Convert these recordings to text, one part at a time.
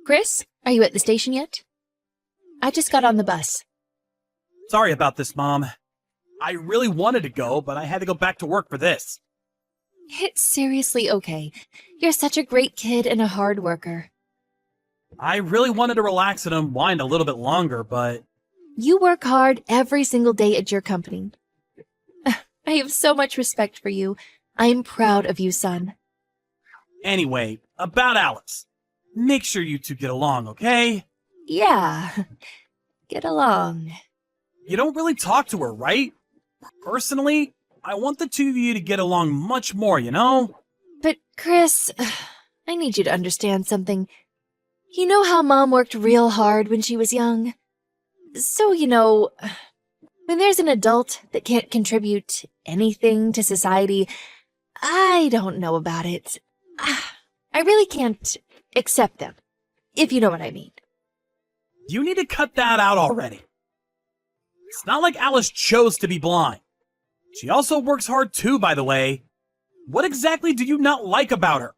Chris, are you at the station yet? I just got on the bus. Sorry about this, Mom. I really wanted to go, but I had to go back to work for this. It's seriously okay. You're such a great kid and a hard worker. I really wanted to relax and unwind a little bit longer, but... You work hard every single day at your company. I have so much respect for you. I am proud of you, son. Anyway, about Alice. Make sure you two get along, okay? Yeah. Get along. You don't really talk to her, right? Personally, I want the two of you to get along much more, you know? But, Chris, I need you to understand something. You know how Mom worked real hard when she was young? So, when there's an adult that can't contribute anything to society, I don't know about it. I really can't accept them, if you know what I mean. You need to cut that out already. It's not like Alice chose to be blind. She also works hard too, by the way. What exactly do you not like about her?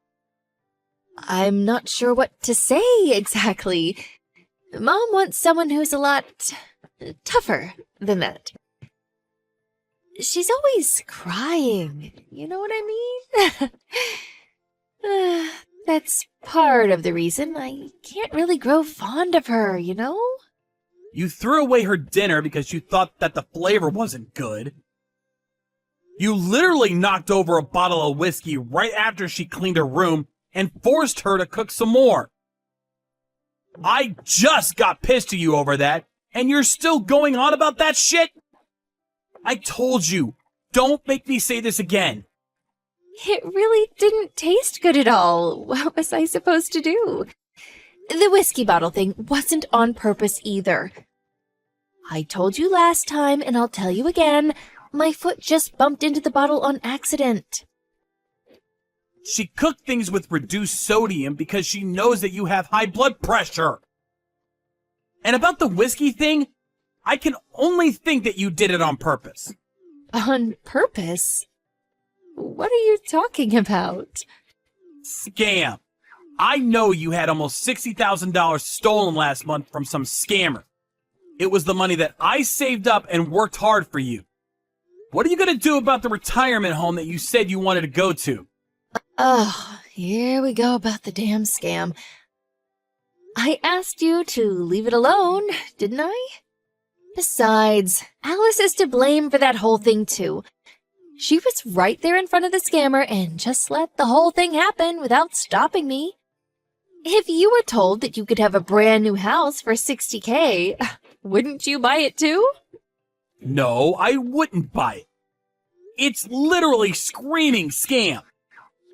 I'm not sure what to say exactly. Mom wants someone who's a lot tougher than that. She's always crying, you know what I mean? That's part of the reason I can't really grow fond of her, you know? You threw away her dinner because you thought that the flavor wasn't good. You literally knocked over a bottle of whiskey right after she cleaned her room and forced her to cook some more. I just got pissed at you over that, and you're still going on about that shit? I told you, don't make me say this again. It really didn't taste good at all. What was I supposed to do? The whiskey bottle thing wasn't on purpose either. I told you last time, and I'll tell you again, my foot just bumped into the bottle on accident. She cooked things with reduced sodium because she knows that you have high blood pressure. And about the whiskey thing, I can only think that you did it on purpose. On purpose? What are you talking about? Scam. I know you had almost $60,000 stolen last month from some scammer. It was the money that I saved up and worked hard for you. What are you going to do about the retirement home that you said you wanted to go to? Oh, here we go about the damn scam. I asked you to leave it alone, didn't I? Besides, Alice is to blame for that whole thing too. She was right there in front of the scammer and just let the whole thing happen without stopping me. If you were told that you could have a brand new house for $60K, wouldn't you buy it too? No, I wouldn't buy it. It's literally screaming scam.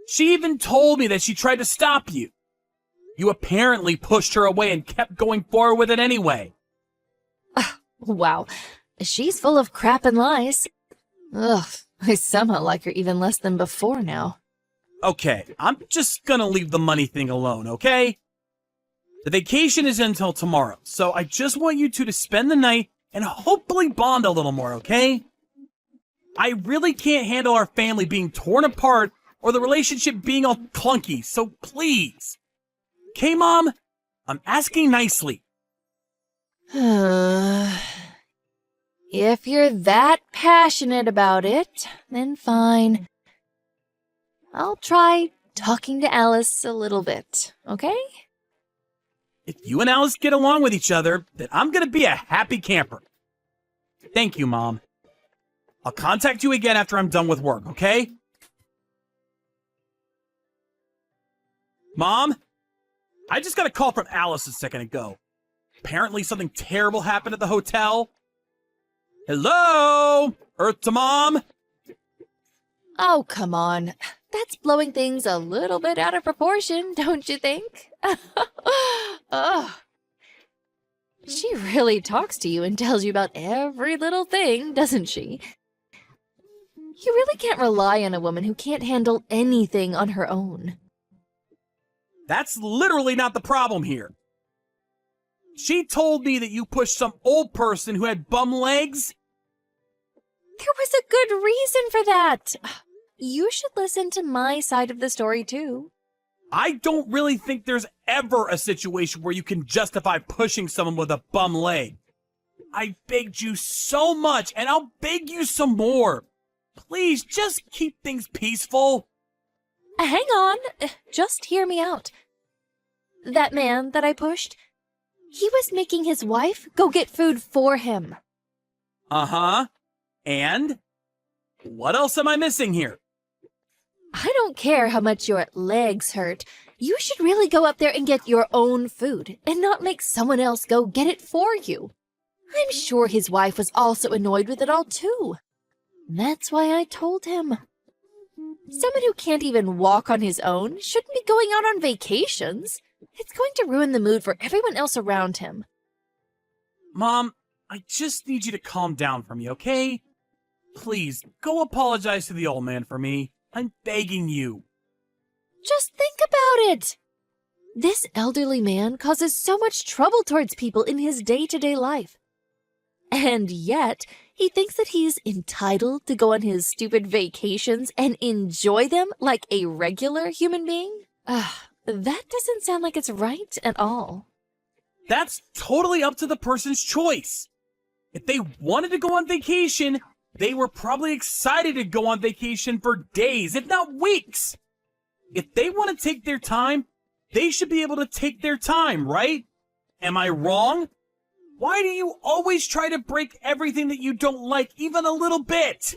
She even told me that she tried to stop you. You apparently pushed her away and kept going forward with it anyway. Wow, she's full of crap and lies. Ugh, I somehow like her even less than before now. Okay, I'm just gonna leave the money thing alone, okay? The vacation is until tomorrow, so I just want you two to spend the night and hopefully bond a little more, okay? I really can't handle our family being torn apart or the relationship being all clunky, so please. Okay, Mom? I'm asking nicely. If you're that passionate about it, then fine. I'll try talking to Alice a little bit, okay? If you and Alice get along with each other, then I'm gonna be a happy camper. Thank you, Mom. I'll contact you again after I'm done with work, okay? Mom? I just got a call from Alice a second ago. Apparently something terrible happened at the hotel. Hello? Earth to Mom? Oh, come on. That's blowing things a little bit out of proportion, don't you think? Ugh. She really talks to you and tells you about every little thing, doesn't she? You really can't rely on a woman who can't handle anything on her own. That's literally not the problem here. She told me that you pushed some old person who had bum legs. There was a good reason for that. You should listen to my side of the story, too. I don't really think there's ever a situation where you can justify pushing someone with a bum leg. I begged you so much, and I'll beg you some more. Please, just keep things peaceful. Hang on, just hear me out. That man that I pushed, he was making his wife go get food for him. Uh-huh. And? What else am I missing here? I don't care how much your legs hurt. You should really go up there and get your own food and not make someone else go get it for you. I'm sure his wife was also annoyed with it all too. That's why I told him. Someone who can't even walk on his own shouldn't be going out on vacations. It's going to ruin the mood for everyone else around him. Mom, I just need you to calm down for me, okay? Please, go apologize to the old man for me. I'm begging you. Just think about it. This elderly man causes so much trouble towards people in his day-to-day life. And yet, he thinks that he's entitled to go on his stupid vacations and enjoy them like a regular human being? That doesn't sound like it's right at all. That's totally up to the person's choice. If they wanted to go on vacation, they were probably excited to go on vacation for days, if not weeks. If they want to take their time, they should be able to take their time, right? Am I wrong? Why do you always try to break everything that you don't like even a little bit?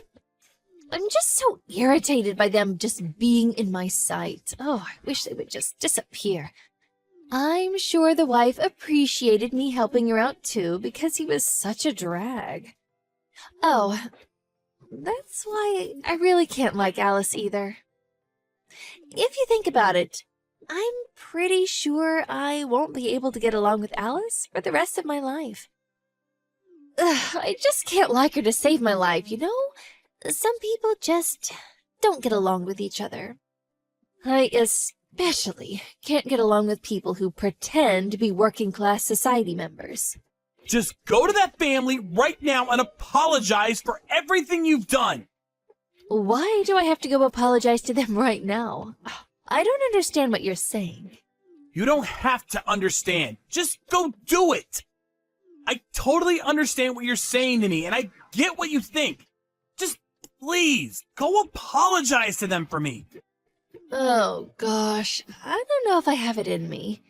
I'm just so irritated by them just being in my sight. Oh, I wish they would just disappear. I'm sure the wife appreciated me helping her out too because he was such a drag. Oh, that's why I really can't like Alice either. If you think about it, I'm pretty sure I won't be able to get along with Alice for the rest of my life. I just can't like her to save my life, you know? Some people just don't get along with each other. I especially can't get along with people who pretend to be working-class society members. Just go to that family right now and apologize for everything you've done. Why do I have to go apologize to them right now? I don't understand what you're saying. You don't have to understand. Just go do it. I totally understand what you're saying to me, and I get what you think. Just please, go apologize to them for me. Oh, gosh. I don't know if I have it in me.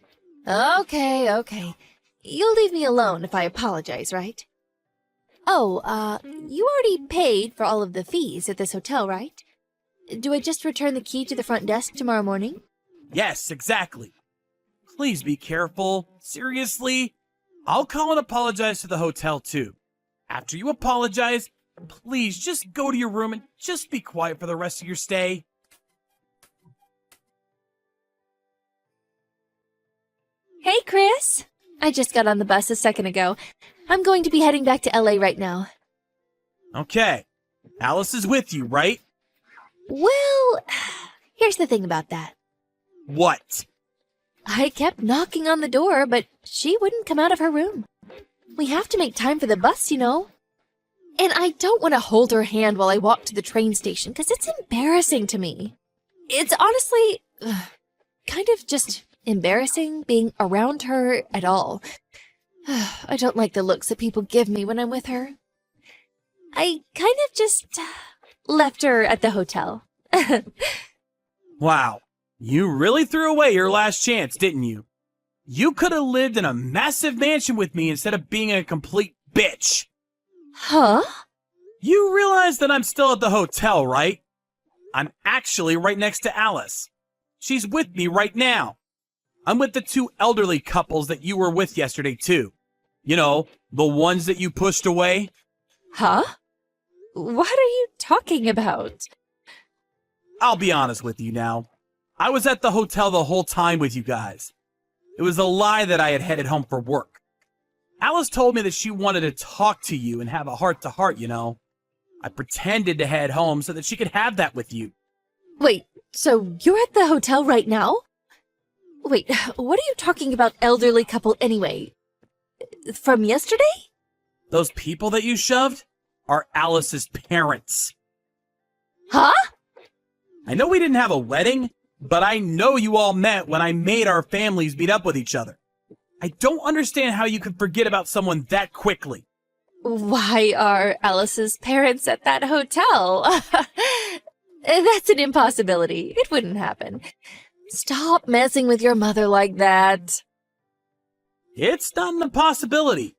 Okay. You'll leave me alone if I apologize, right? Oh, you already paid for all of the fees at this hotel, right? Do I just return the key to the front desk tomorrow morning? Yes, exactly. Please be careful. Seriously. I'll call and apologize to the hotel, too. After you apologize, please just go to your room and just be quiet for the rest of your stay. Hey, Chris. I just got on the bus a second ago. I'm going to be heading back to LA right now. Okay. Alice is with you, right? Well, here's the thing about that. What? I kept knocking on the door, but she wouldn't come out of her room. We have to make time for the bus, you know. And I don't want to hold her hand while I walk to the train station because it's embarrassing to me. It's honestly kind of just embarrassing being around her at all. I don't like the looks that people give me when I'm with her. I kind of just left her at the hotel. Wow. You really threw away your last chance, didn't you? You could have lived in a massive mansion with me instead of being a complete bitch. Huh? You realize that I'm still at the hotel, right? I'm actually right next to Alice. She's with me right now. I'm with the two elderly couples that you were with yesterday, too. You know, the ones that you pushed away. Huh? What are you talking about? I'll be honest with you now. I was at the hotel the whole time with you guys. It was a lie that I had headed home for work. Alice told me that she wanted to talk to you and have a heart-to-heart, you know. I pretended to head home so that she could have that with you. Wait, so you're at the hotel right now? Wait, what are you talking about, elderly couple, anyway? From yesterday? Those people that you shoved are Alice's parents. Huh? I know we didn't have a wedding, But I know you all met when I made our families meet up with each other. I don't understand how you could forget about someone that quickly. Why are Alice's parents at that hotel? That's an impossibility. It wouldn't happen. Stop messing with your mother like that. It's not an impossibility.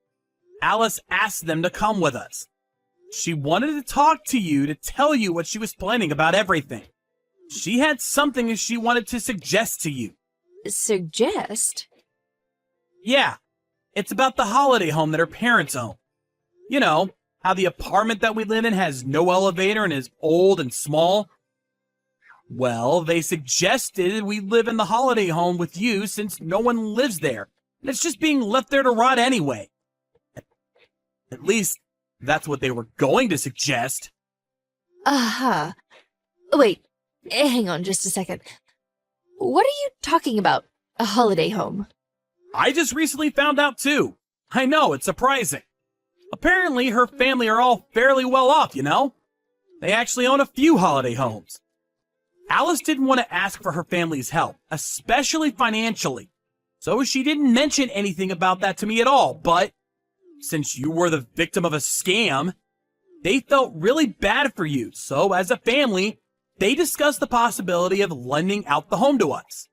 Alice asked them to come with us. She wanted to talk to you to tell you what she was planning about everything. She had something that she wanted to suggest to you. Suggest? Yeah, it's about the holiday home that her parents own. You know, how the apartment that we live in has no elevator and is old and small? Well, they suggested we live in the holiday home with you since no one lives there, and it's just being left there to rot anyway. At least, that's what they were going to suggest. Uh-huh. Wait, hang on just a second. What are you talking about? A holiday home? I just recently found out too. I know, it's surprising. Apparently, her family are all fairly well off, you know? They actually own a few holiday homes. Alice didn't want to ask for her family's help, especially financially. So she didn't mention anything about that to me at all, but since you were the victim of a scam, they felt really bad for you. So as a family, they discussed the possibility of lending out the home to us.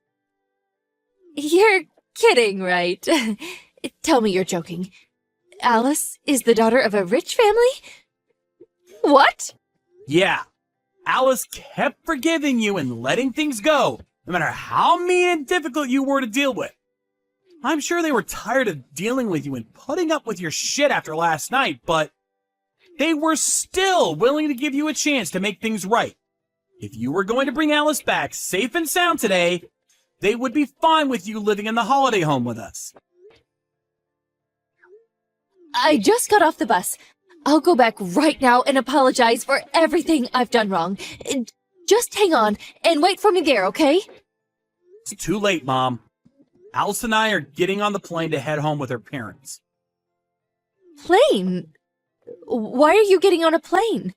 You're kidding, right? Tell me you're joking. Alice is the daughter of a rich family? What? Yeah. Alice kept forgiving you and letting things go, no matter how mean and difficult you were to deal with. I'm sure they were tired of dealing with you and putting up with your shit after last night, but they were still willing to give you a chance to make things right. If you were going to bring Alice back safe and sound today, they would be fine with you living in the holiday home with us. I just got off the bus. I'll go back right now and apologize for everything I've done wrong. Just hang on and wait for me there, okay? It's too late, Mom. Alice and I are getting on the plane to head home with her parents. Plane? Why are you getting on a plane?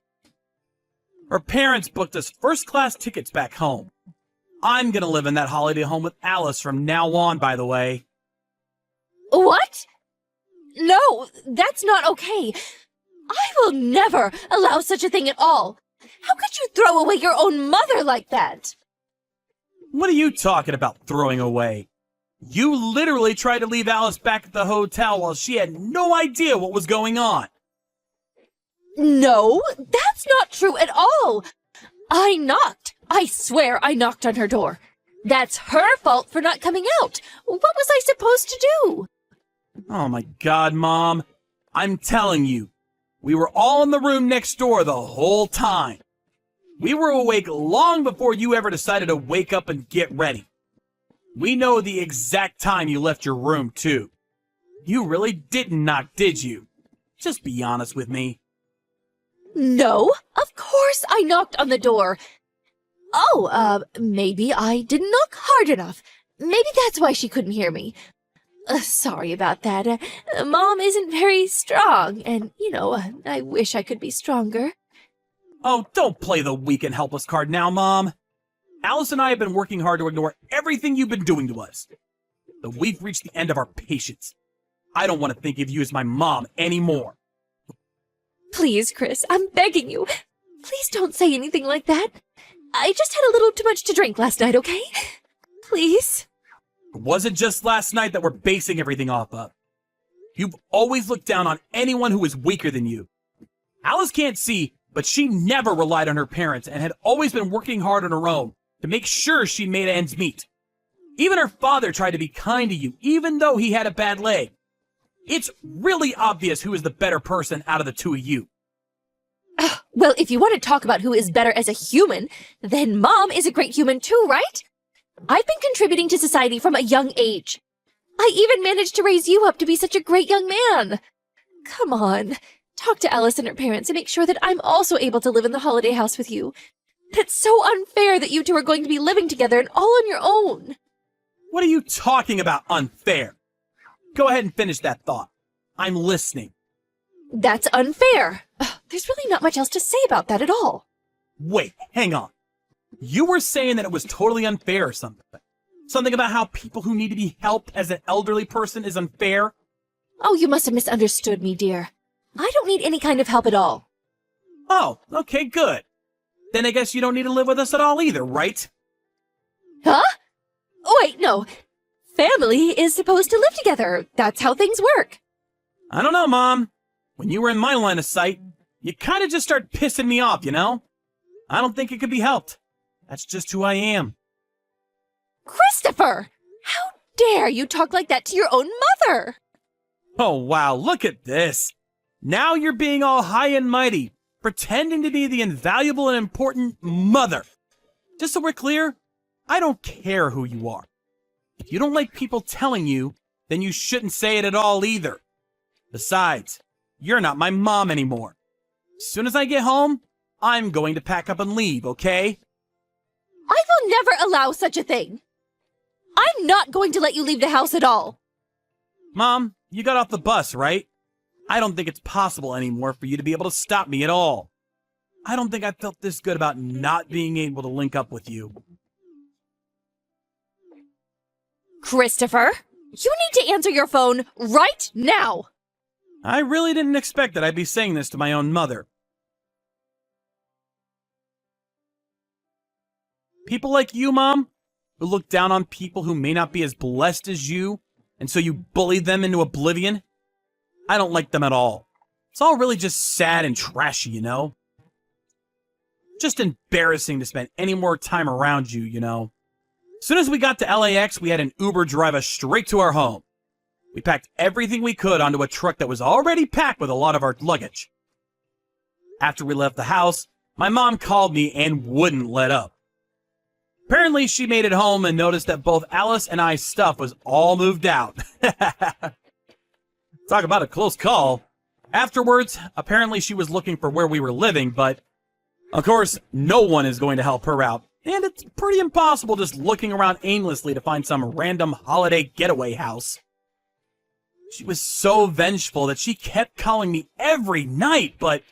Her parents booked us first-class tickets back home. I'm gonna live in that holiday home with Alice from now on, by the way. What? No, that's not okay. I will never allow such a thing at all. How could you throw away your own mother like that? What are you talking about, throwing away? You literally tried to leave Alice back at the hotel while she had no idea what was going on. No, that's not true at all. I knocked. I swear I knocked on her door. That's her fault for not coming out. What was I supposed to do? Oh my God, Mom. I'm telling you, we were all in the room next door the whole time. We were awake long before you ever decided to wake up and get ready. We know the exact time you left your room, too. You really didn't knock, did you? Just be honest with me. No, of course I knocked on the door. Oh, maybe I didn't knock hard enough. Maybe that's why she couldn't hear me. Sorry about that. Mom isn't very strong, and, I wish I could be stronger. Oh, don't play the weak and helpless card now, Mom. Alice and I have been working hard to ignore everything you've been doing to us. But we've reached the end of our patience. I don't want to think of you as my mom anymore. Please, Chris, I'm begging you. Please don't say anything like that. I just had a little too much to drink last night, okay? Please? It wasn't just last night that we're basing everything off of. You've always looked down on anyone who is weaker than you. Alice can't see, but she never relied on her parents and had always been working hard on her own to make sure she made ends meet. Even her father tried to be kind to you, even though he had a bad leg. It's really obvious who is the better person out of the two of you. Well, if you want to talk about who is better as a human, then Mom is a great human too, right? I've been contributing to society from a young age. I even managed to raise you up to be such a great young man. Come on, talk to Alice and her parents and make sure that I'm also able to live in the holiday house with you. It's so unfair that you two are going to be living together and all on your own. What are you talking about, unfair? Go ahead and finish that thought. I'm listening. That's unfair. There's really not much else to say about that at all. Wait, hang on. You were saying that it was totally unfair or something. Something about how people who need to be helped as an elderly person is unfair. Oh, you must have misunderstood me, dear. I don't need any kind of help at all. Oh, okay, good. Then I guess you don't need to live with us at all either, right? Huh? Wait, no. Family is supposed to live together. That's how things work. I don't know, Mom. When you were in my line of sight, you kind of just start pissing me off, you know? I don't think it could be helped. That's just who I am. Christopher! How dare you talk like that to your own mother? Oh, wow, look at this. Now you're being all high and mighty, pretending to be the invaluable and important mother. Just so we're clear, I don't care who you are. If you don't like people telling you, then you shouldn't say it at all either. Besides, you're not my mom anymore. As soon as I get home, I'm going to pack up and leave, okay? I will never allow such a thing. I'm not going to let you leave the house at all. Mom, you got off the bus, right? I don't think it's possible anymore for you to be able to stop me at all. I don't think I felt this good about not being able to link up with you. Christopher, you need to answer your phone right now. I really didn't expect that I'd be saying this to my own mother. People like you, Mom, who look down on people who may not be as blessed as you, and so you bully them into oblivion, I don't like them at all. It's all really just sad and trashy, you know? Just embarrassing to spend any more time around you, you know? As soon as we got to LAX, we had an Uber drive us straight to our home. We packed everything we could onto a truck that was already packed with a lot of our luggage. After we left the house, my mom called me and wouldn't let up. Apparently, she made it home and noticed that both Alice and I's stuff was all moved out. Talk about a close call. Afterwards, apparently she was looking for where we were living, but of course, no one is going to help her out. And it's pretty impossible just looking around aimlessly to find some random holiday getaway house. She was so vengeful that she kept calling me every night, but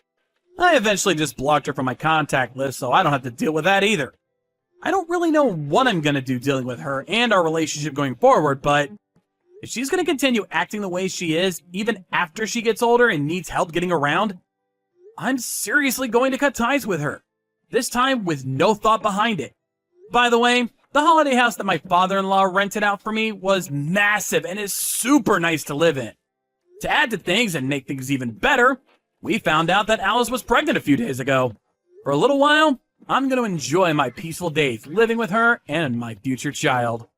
I eventually just blocked her from my contact list, so I don't have to deal with that either. I don't really know what I'm going to do dealing with her and our relationship going forward, but if she's going to continue acting the way she is, even after she gets older and needs help getting around, I'm seriously going to cut ties with her. This time with no thought behind it. By the way, the holiday house that my father-in-law rented out for me was massive and is super nice to live in. To add to things and make things even better, we found out that Alice was pregnant a few days ago. For a little while, I'm going to enjoy my peaceful days living with her and my future child.